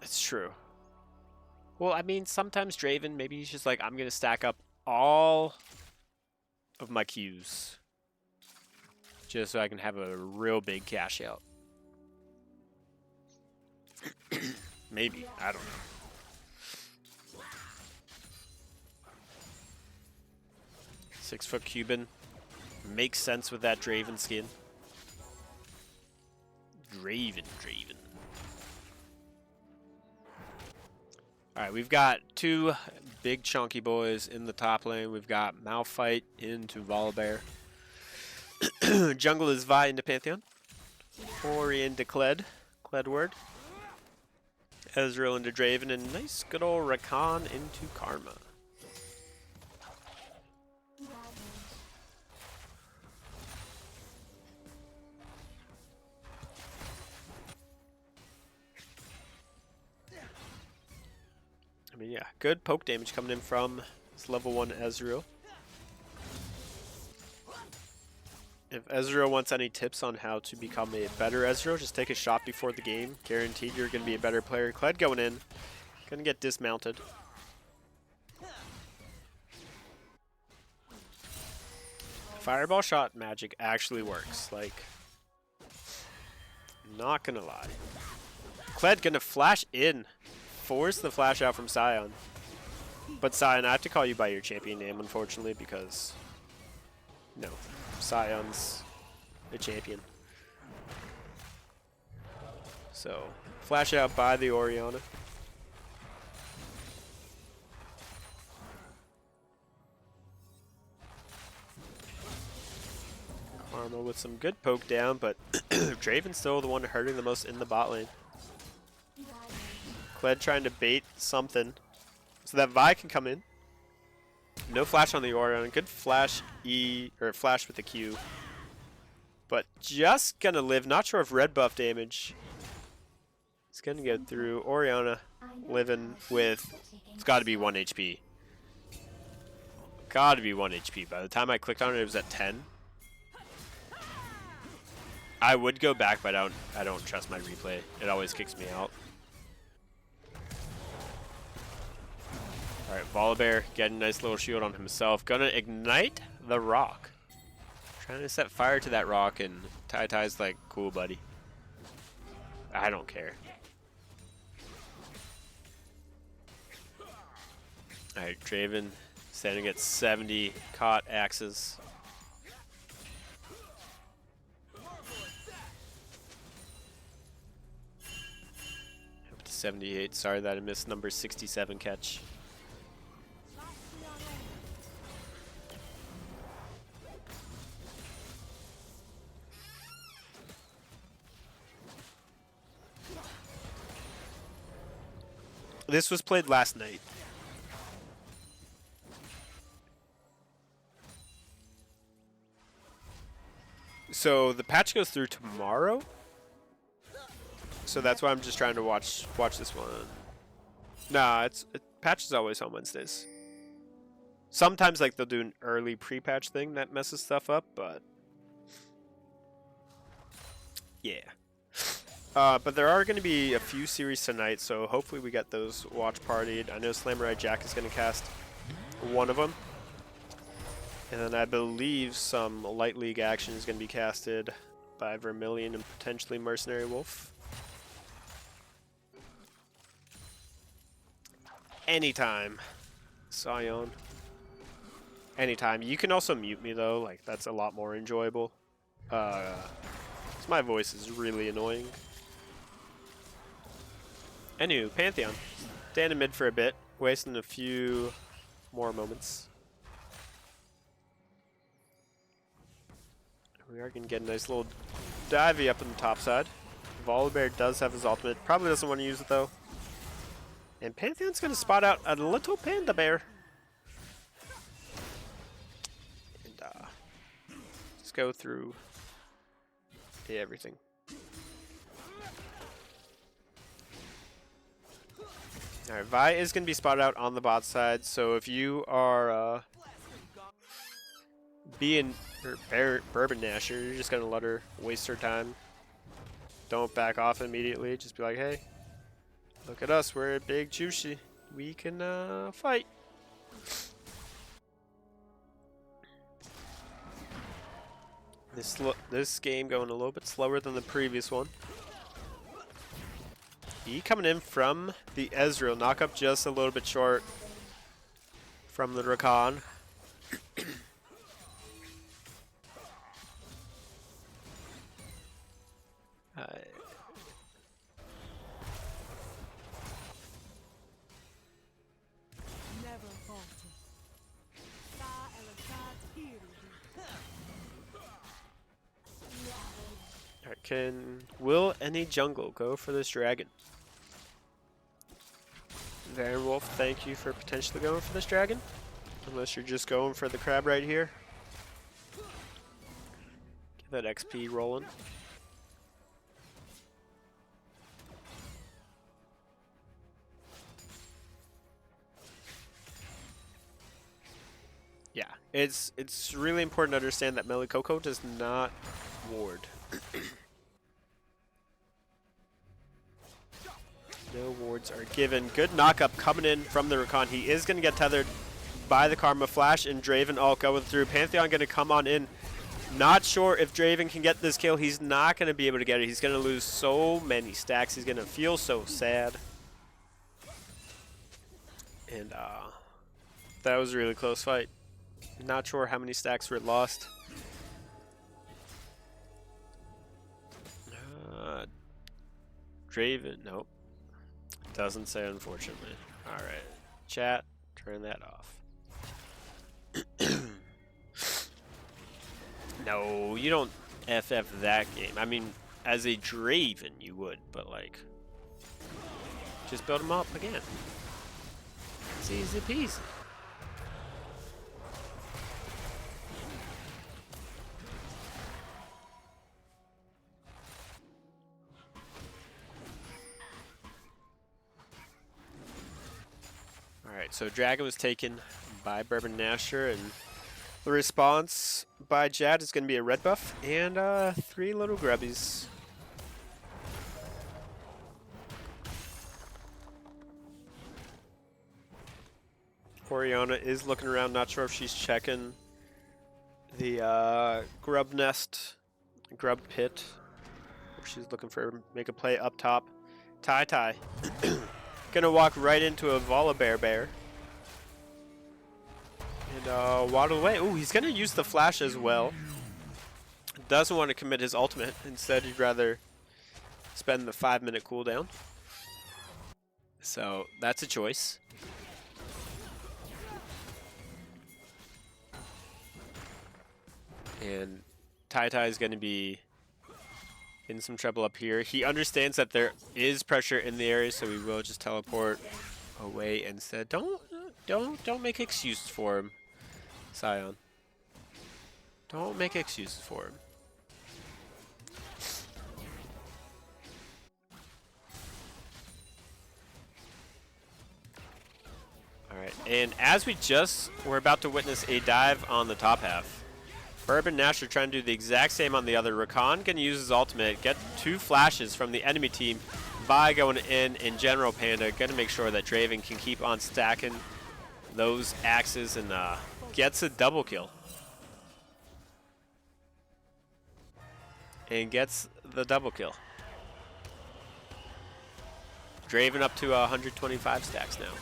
It's true. Well, I mean, sometimes Draven, maybe he's just like, I'm going to stack up all of my Qs just so I can have a real big cash out. Maybe. I don't know. 6-foot Cuban. Makes sense with that Draven skin. Draven. Alright, we've got 2 big chunky boys in the top lane. We've got Malphite into Volibear. Jungle is Vi into Pantheon. Ori into Kled. Kledward. Ezreal into Draven. And nice good old Rakan into Karma. I mean, yeah, good poke damage coming in from this level 1 Ezreal. If Ezreal wants any tips on how to become a better Ezreal, just take a shot before the game. Guaranteed you're going to be a better player. Kled going in. Going to get dismounted. Fireball shot magic actually works. Like, not going to lie. Kled going to flash in. Force the flash out from Sion. But Sion, I have to call you by your champion name, unfortunately, because no, Sion's a champion. So, flash out by the Orianna. Karma with some good poke down, but Draven's still the one hurting the most in the bot lane. Kled trying to bait something so that Vi can come in. No flash on the Orion. Good flash E or flash with the Q. But just gonna live. Not sure if red buff damage. It's gonna go through. Orianna living with. It's got to be 1 HP. Got to be 1 HP. By the time I clicked on it, it was at 10. I would go back, but I don't trust my replay. It always kicks me out. Alright, Volibear getting a nice little shield on himself. Gonna ignite the rock. Trying to set fire to that rock, and Tai Tai's like, cool, buddy. I don't care. Alright, Draven standing at 70 caught axes. Up to 78. Sorry that I missed number 67 catch. This was played last night. So the patch goes through tomorrow. So that's why I'm just trying to watch this one. Nah, patch is always on Wednesdays. Sometimes like they'll do an early pre-patch thing that messes stuff up, but yeah. But there are going to be a few series tonight, so hopefully we get those watch partied. I know Samurai Jack is going to cast one of them. And then I believe some Light League action is going to be casted by Vermilion and potentially Mercenary Wolf. Anytime, Sion. Anytime. You can also mute me though, like that's a lot more enjoyable. 'Cause my voice is really annoying. Anywho, Pantheon. Stand in mid for a bit, wasting a few more moments. We are going to get a nice little divey up on the top side. Volibear does have his ultimate. Probably doesn't want to use it though. And Pantheon's going to spot out a little panda bear. And just go through everything. Alright, Vi is going to be spotted out on the bot side, so if you are being Bourbon Nasher, you're just going to let her waste her time. Don't back off immediately, just be like, hey, look at us, we're big juicy. We can fight. This game going a little bit slower than the previous one. E coming in from the Ezreal. Knock up just a little bit short from the Rakan. Alright, will any jungle go for this dragon? Werewolf, thank you for potentially going for this dragon. Unless you're just going for the crab right here. Get that XP rolling. Yeah, it's really important to understand that Melikoko does not ward. No wards are given. Good knock-up coming in from the Rakan. He is going to get tethered by the Karma Flash, and Draven all going through. Pantheon going to come on in. Not sure if Draven can get this kill. He's not going to be able to get it. He's going to lose so many stacks. He's going to feel so sad. And that was a really close fight. Not sure how many stacks were lost. Draven, nope. Doesn't say, unfortunately. Alright. Chat, turn that off. No, you don't FF that game. I mean, as a Draven, you would, but like, just build him up again. It's easy peasy. Alright, so Dragon was taken by Bourbon Nasher, and the response by JAT is going to be a red buff and 3 little grubbies. Oriana is looking around, not sure if she's checking the grub nest, grub pit She's looking for make a play up top. Tai. Gonna walk right into a Volibear bear. And waddle away. Ooh, he's gonna use the flash as well. Doesn't want to commit his ultimate. Instead, he'd rather spend the 5-minute cooldown. So that's a choice. And Tai is going to be in some trouble up here. He understands that there is pressure in the area, so we will just teleport away instead. Don't make excuses for him, Scion. Don't make excuses for him. Alright, and as we're about to witness a dive on the top half. Bourbon Nash are trying to do the exact same on the other. Rakan gonna use his ultimate, get 2 flashes from the enemy team. Vi going in General Panda, gonna make sure that Draven can keep on stacking those axes and gets a double kill. And gets the double kill. Draven up to 125 stacks now.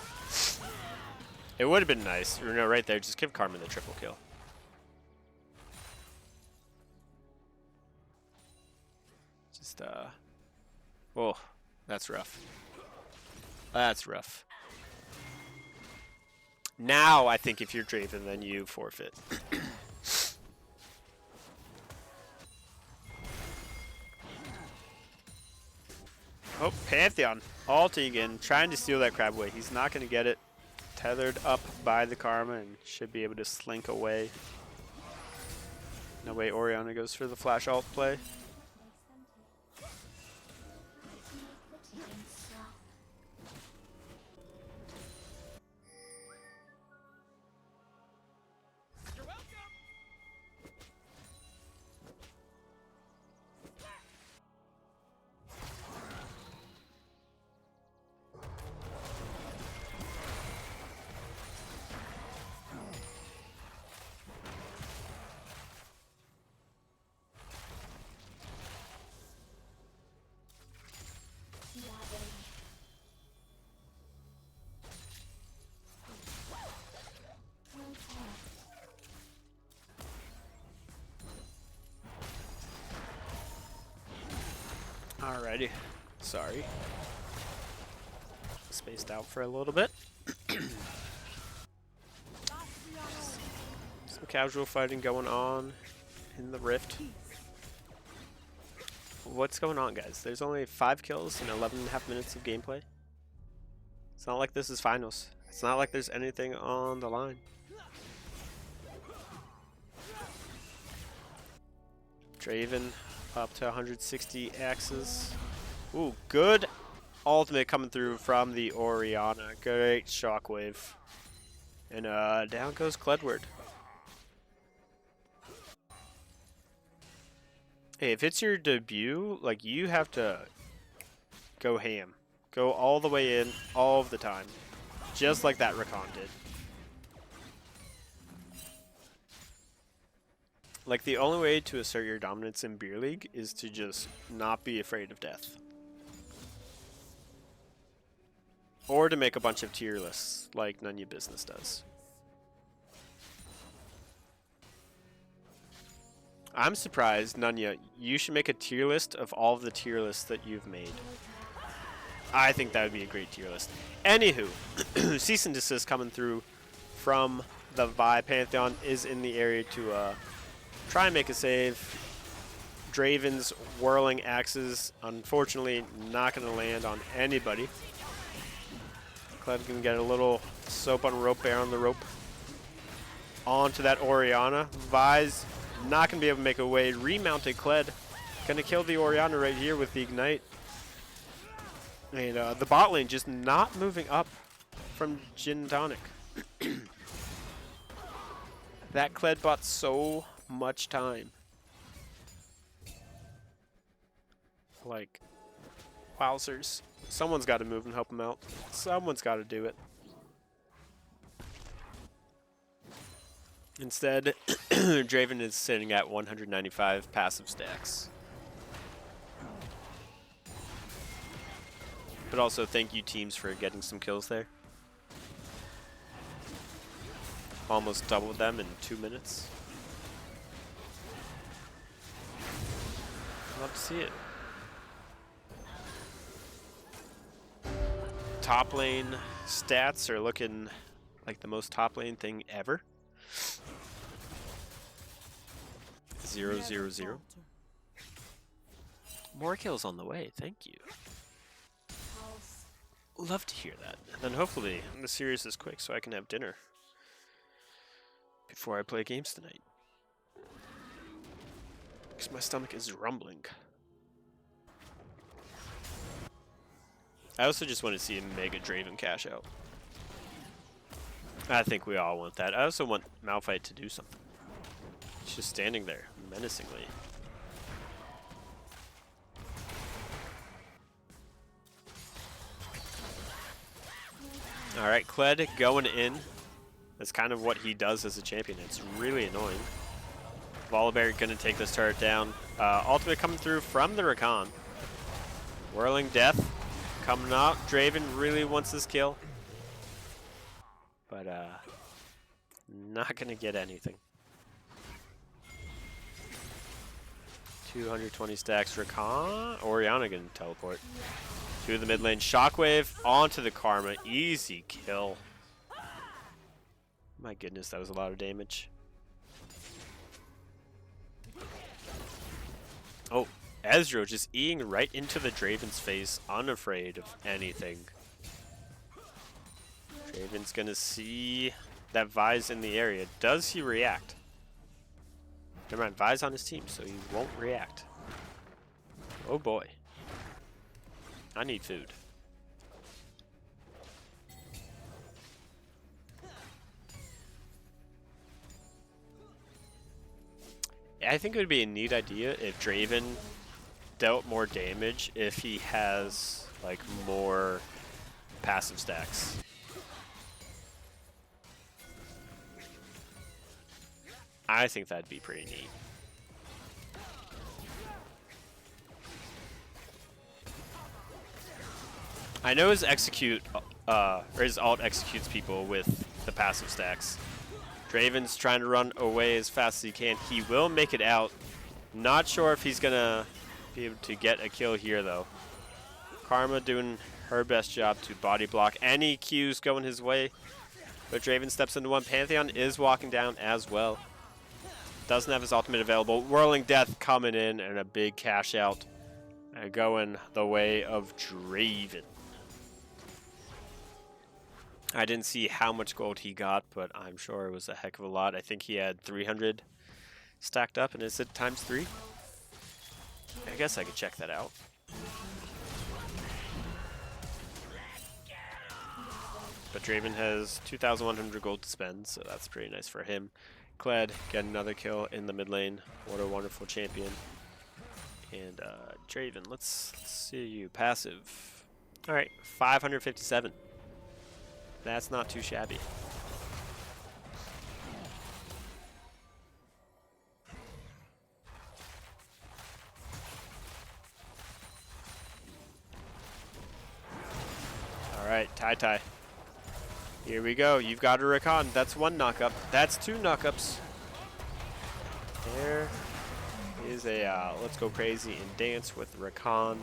It would have been nice, you know, right there, just give Carmen the triple kill. Just, oh, that's rough. That's rough. Now, I think if you're Draven, then you forfeit. Oh, Pantheon. Ulting again, trying to steal that crab away. He's not going to get it. Tethered up by the Karma and should be able to slink away. No way Orianna goes for the flash ult play. Alrighty. Sorry. Spaced out for a little bit. Some casual fighting going on in the Rift. What's going on, guys? There's only 5 kills in 11.5 minutes of gameplay. It's not like this is finals. It's not like there's anything on the line. Draven up to 160 axes. Ooh, good ultimate coming through from the Orianna. Great shockwave. And down goes Cledward. Hey, if it's your debut, like, you have to go ham. Go all the way in, all of the time. Just like that Rakan did. Like, the only way to assert your dominance in Beer League is to just not be afraid of death. Or to make a bunch of tier lists, like none of your business does. I'm surprised, Nunya, you should make a tier list of all of the tier lists that you've made. I think that would be a great tier list. Anywho, cease and desist coming through from the Vi. Pantheon is in the area to try and make a save. Draven's whirling axes, unfortunately, not going to land on anybody. Cled can get a little soap on rope bear on the rope. Onto that Orianna. Vi's not going to be able to make a way. Remounted Cled. Going to kill the Orianna right here with the Ignite. And the bot lane just not moving up from Gin Tonic. That Cled bought so much time. Like, wowzers. Someone's got to move and help him out. Someone's got to do it. Instead, Draven is sitting at 195 passive stacks. But also thank you teams for getting some kills there. Almost doubled them in 2 minutes. Love to see it. Top lane stats are looking like the most top lane thing ever. 0-0-0. More kills on the way, thank you. Love to hear that. And then hopefully the series is quick so I can have dinner before I play games tonight. Because my stomach is rumbling. I also just want to see a Mega Draven cash out. I think we all want that. I also want Malphite to do something. He's just standing there, menacingly. Alright, Kled going in. That's kind of what he does as a champion. It's really annoying. Volibear gonna take this turret down. Ultimate coming through from the Rakan. Whirling Death coming out. Draven really wants this kill. But not gonna get anything. 220 stacks. Rakan. Orianna gonna teleport. To the mid lane. Shockwave onto the Karma. Easy kill. My goodness, that was a lot of damage. Oh, Ezreal just eating right into the Draven's face, unafraid of anything. Draven's gonna see that Vi's in the area. Does he react? Never mind, Vi's on his team, so he won't react. Oh boy. I need food. I think it would be a neat idea if Draven dealt more damage if he has like more passive stacks. I think that'd be pretty neat. I know his execute or his alt executes people with the passive stacks. Draven's trying to run away as fast as he can. He will make it out. Not sure if he's gonna be able to get a kill here though. Karma doing her best job to body block any Qs going his way. But Draven steps into one. Pantheon is walking down as well. Doesn't have his ultimate available. Whirling Death coming in and a big cash out. Going the way of Draven. I didn't see how much gold he got, but I'm sure it was a heck of a lot. I think he had 300 stacked up, and is it ×3? I guess I could check that out. But Draven has 2,100 gold to spend, so that's pretty nice for him. Kled get another kill in the mid lane. What a wonderful champion. And Draven, let's see you. Passive. All right, 557. That's not too shabby. All right, Tai. Here we go. You've got a Rakan. That's one knockup. That's two knockups. There is a let's go crazy and dance with Rakan.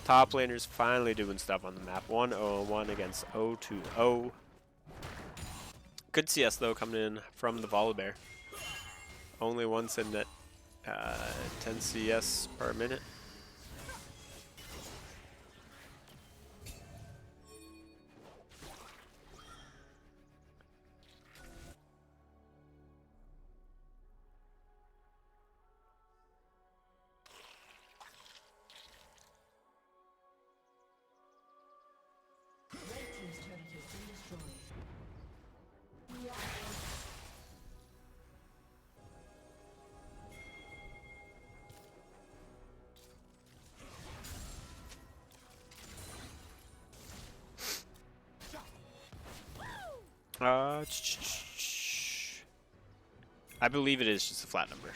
Top laners finally doing stuff on the map. 1-0-1 against 0-2-0. Good CS though coming in from the Volibear. Only one sitting at 10 CS per minute. I believe it is just a flat number.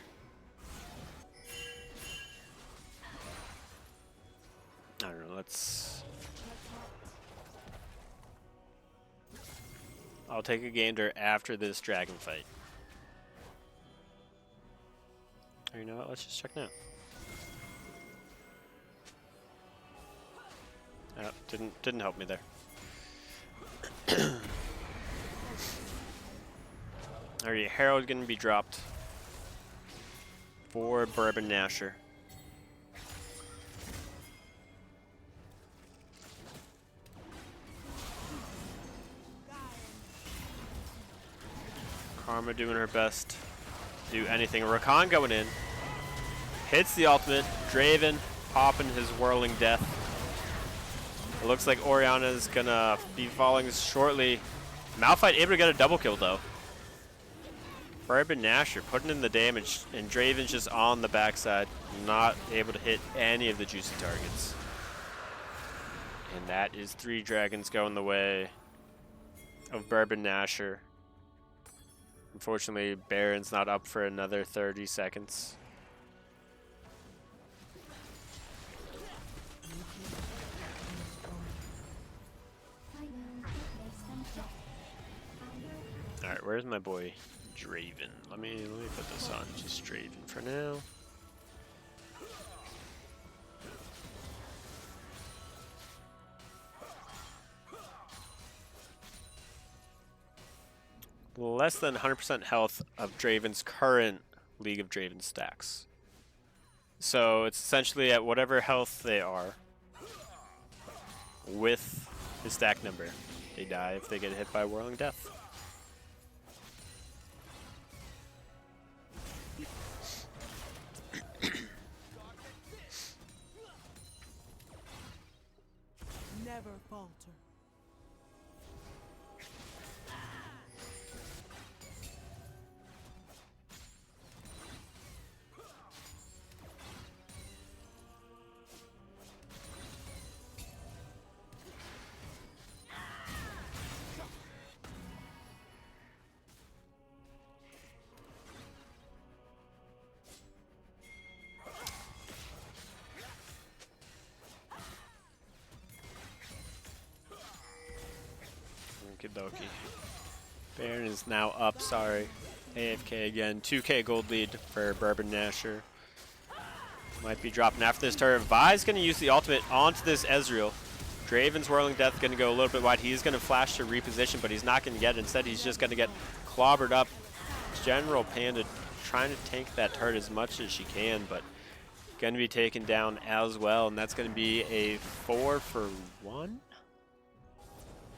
I don't know, let's I'll take a gander after this dragon fight. Or you know what? Let's just check now. Oh, didn't help me there. Alright, Herald gonna be dropped for Bourbon Nasher. Karma doing her best to do anything. Rakan going in. Hits the ultimate. Draven popping his whirling death. It looks like Orianna is gonna be falling shortly. Malphite able to get a double kill though. Bourbon Nasher putting in the damage, and Draven's just on the backside, not able to hit any of the juicy targets. And that is 3 dragons going the way of Bourbon Nasher. Unfortunately, Baron's not up for another 30 seconds. Alright, where's my boy Draven? Let me put this on just Draven for now. Less than 100% health of Draven's current League of Draven stacks. So it's essentially at whatever health they are with his stack number. They die if they get hit by Whirling Death. Never falter. Okie Baron is now up, sorry. AFK again. 2k gold lead for Bourbon Nasher. Might be dropping after this turn. Vi's going to use the ultimate onto this Ezreal. Draven's Whirling Death going to go a little bit wide. He's going to flash to reposition, but he's not going to get it. Instead, he's just going to get clobbered up. General Panda trying to tank that turret as much as she can, but going to be taken down as well, and that's going to be a 4 for 1?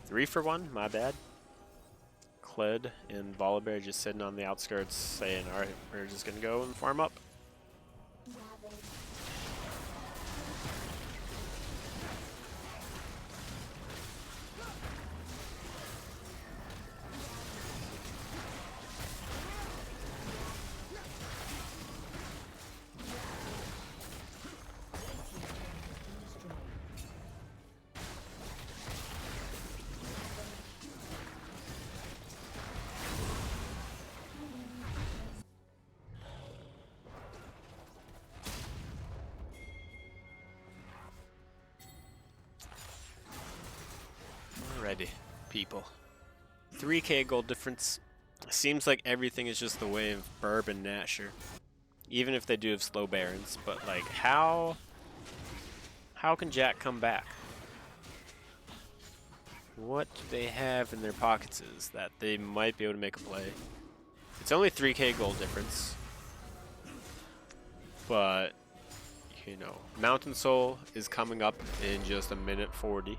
3 for 1, my bad. Kled and Volibear just sitting on the outskirts saying, alright, we're just going to go and farm up. Alrighty, people. 3k gold difference. Seems like everything is just the way of Bourbon Nasher. Even if they do have slow Barons, but like how can JAT come back? What do they have in their pockets is that they might be able to make a play. It's only 3k gold difference. But you know, Mountain Soul is coming up in just a minute 40.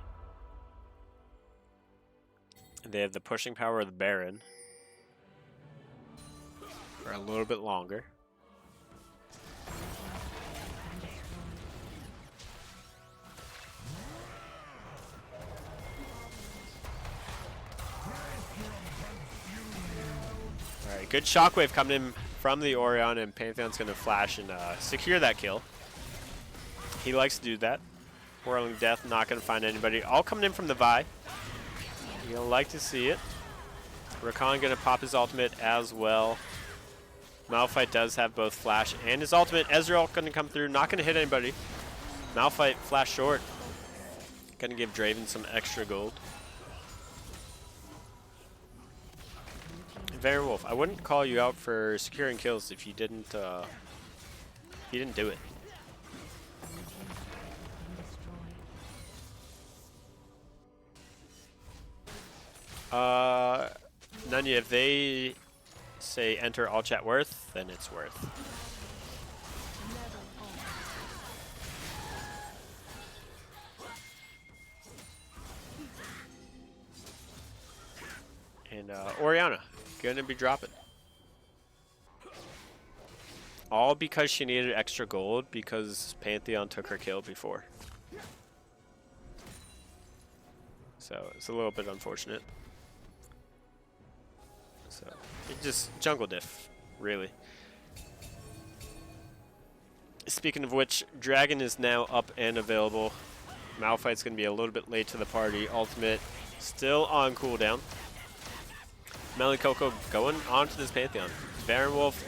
They have the pushing power of the Baron for a little bit longer. Alright, good shockwave coming in from the Orion, and Pantheon's going to flash and secure that kill. He likes to do that. Whirling Death, not going to find anybody. All coming in from the Vi. You'll like to see it. Rakan gonna pop his ultimate as well. Malphite does have both flash and his ultimate. Ezreal gonna come through, not gonna hit anybody. Malphite flash short. Gonna give Draven some extra gold. Baron Wolf, I wouldn't call you out for securing kills if you didn't do it. Nunya, if they say enter all chat worth, then it's worth. Never fall. And Oriana, gonna be dropping. All because she needed extra gold because Pantheon took her kill before. So it's a little bit unfortunate. So it just jungle diff, really. Speaking of which, Dragon is now up and available. Malphite's gonna be a little bit late to the party. Ultimate still on cooldown. Melikoko going on to this Pantheon. Baron Wolf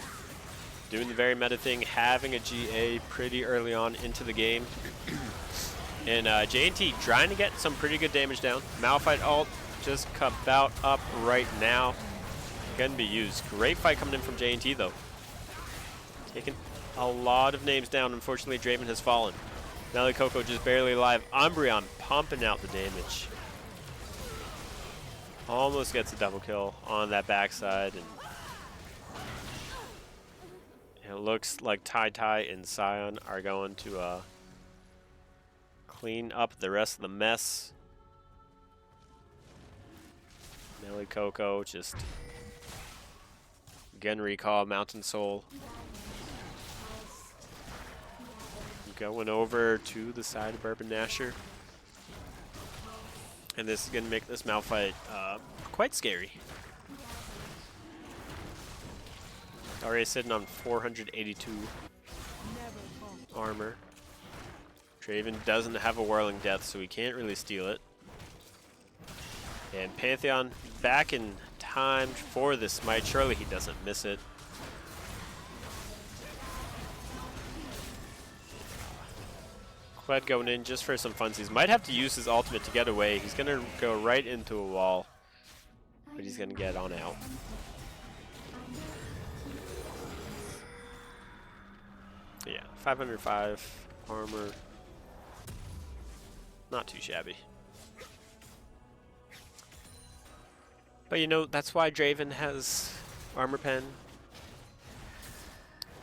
doing the very meta thing, having a GA pretty early on into the game. And JT trying to get some pretty good damage down. Malphite ult just about up right now. Gonna be used. Great fight coming in from JT though. Taking a lot of names down. Unfortunately, Draven has fallen. Melikoko just barely alive. Umbreon pumping out the damage. Almost gets a double kill on that backside, and it looks like Tai and Sion are going to clean up the rest of the mess. Melikoko just again recall Mountain Soul. Going over to the side of Bourbon Nasher. And this is going to make this Malphite quite scary. Already sitting on 482 Never fall. armor. Draven doesn't have a Whirling Death, so he can't really steal it. And Pantheon back in time for this smite. Surely he doesn't miss it. Qued going in just for some funsies. Might have to use his ultimate to get away. He's going to go right into a wall, but he's going to get on out. Yeah, 505 armor. Not too shabby. But you know, that's why Draven has armor pen.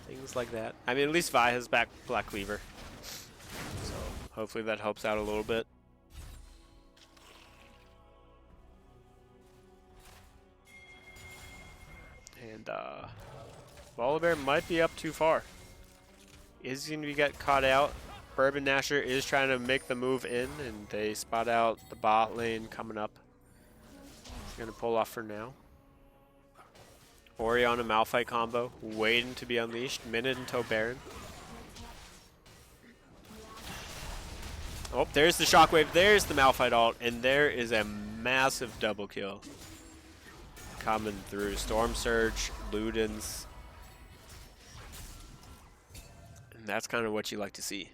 Things like that. I mean, at least Vi has back Black Cleaver. So hopefully that helps out a little bit. And Volibear might be up too far. Is he going to get caught out? Bourbon Nasher is trying to make the move in, and they spot out the bot lane coming up. He's going to pull off for now. Oriana Malphite combo, waiting to be unleashed. Minute until Baron. Oh, there's the shockwave. There's the Malphite ult, and there is a massive double kill coming through. Storm Surge, Ludens. And that's kind of what you like to see.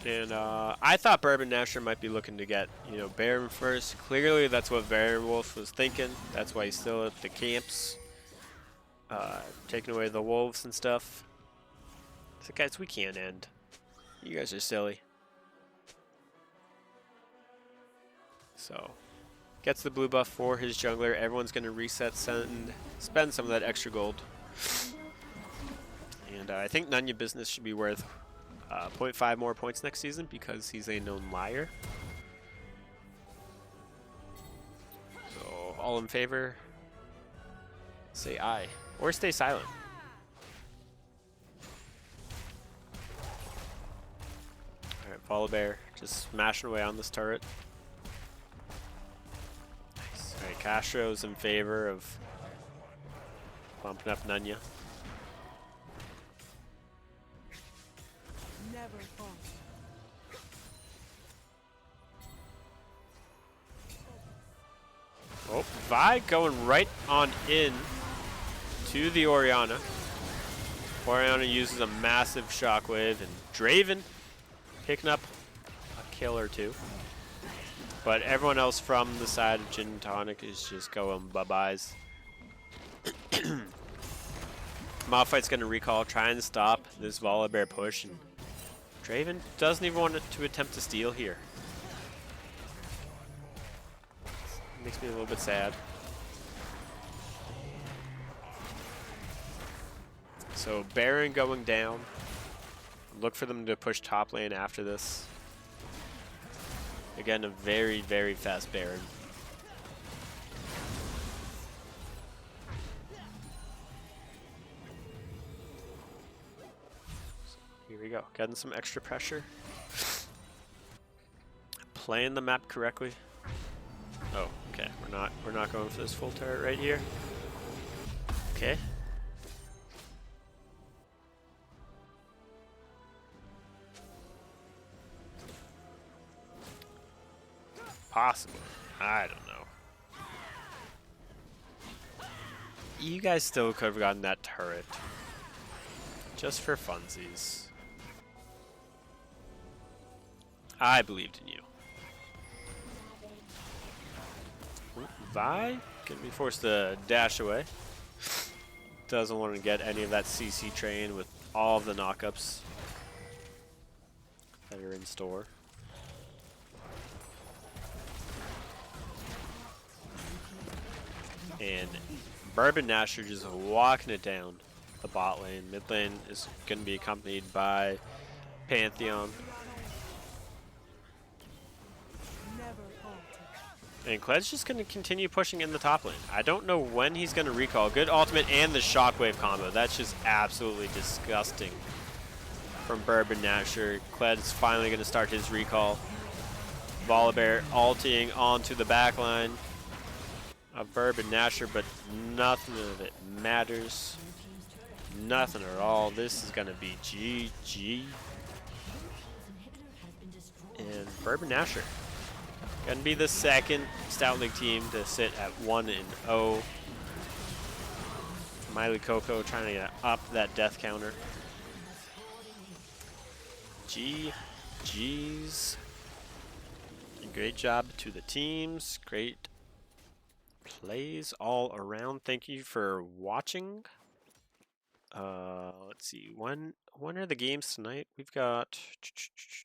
And I thought Bourbon Nasher might be looking to get, you know, Baron first. Clearly, that's what Baron Wolf was thinking. That's why he's still at the camps, taking away the wolves and stuff. So, guys, we can't end. You guys are silly. So, gets the blue buff for his jungler. Everyone's going to reset, spend some of that extra gold. And I think Nunya Business should be worth 0.5 more points next season because he's a known liar. So, all in favor, say aye. Or stay silent. Alright, Volibear just smashing away on this turret. Nice. Alright, Castro's in favor of bumping up Nunya. Never fall. Oh, Vi going right on in. to the Orianna. Orianna uses a massive shockwave, and Draven picking up a kill or two. But everyone else from the side of Gin and Tonic is just going bye-byes. Malphite's going to recall, try and stop this Volibear push. And Draven doesn't even want to attempt to steal here. Makes me a little bit sad. So Baron going down. Look for them to push top lane after this. Again, a very, very fast Baron. Here we go, getting some extra pressure. Playing the map correctly. Oh, okay. We're not going for this full turret right here. Okay. Possible. I don't know. You guys still could have gotten that turret. Just for funsies. I believed in you. Vi can be forced to dash away. Doesn't want to get any of that CC train with all of the knockups that are in store. And Bourbon Nasher just walking it down the bot lane. Mid lane is going to be accompanied by Pantheon. And Cled's just going to continue pushing in the top lane. I don't know when he's going to recall. Good ultimate and the shockwave combo. That's just absolutely disgusting from Bourbon Nasher. Cled's finally going to start his recall. Volibear ulting onto the backline of Bourbon Nasher, but nothing of it matters. Nothing at all. This is going to be GG. And Bourbon Nasher gonna be the second Stout League team to sit at 1-0. Miley Coco trying to get up that death counter. GG's. Great job to the teams. Great plays all around. Thank you for watching. Let's see. When are the games tonight? We've got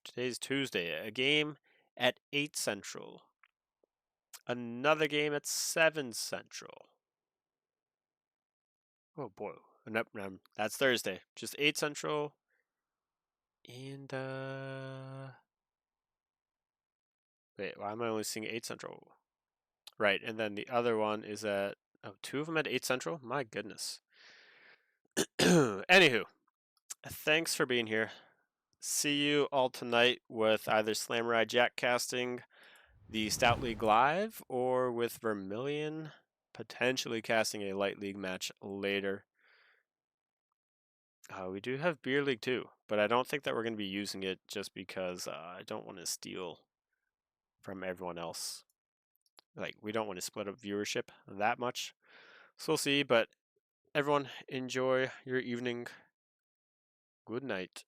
today's Tuesday. A game at 8 Central. Another game at 7 Central. Oh boy. Nope, that's Thursday. Just 8 Central. And wait, why am I only seeing 8 Central? Right, and then the other one is at two of them at 8 Central? My goodness. Anywho, thanks for being here. See you all tonight with either Slamurai Jack casting the Stout League Live or with Vermilion potentially casting a Light League match later. We do have Beer League too, but I don't think that we're going to be using it just because I don't want to steal from everyone else. Like, we don't want to split up viewership that much. So we'll see, but everyone enjoy your evening. Good night.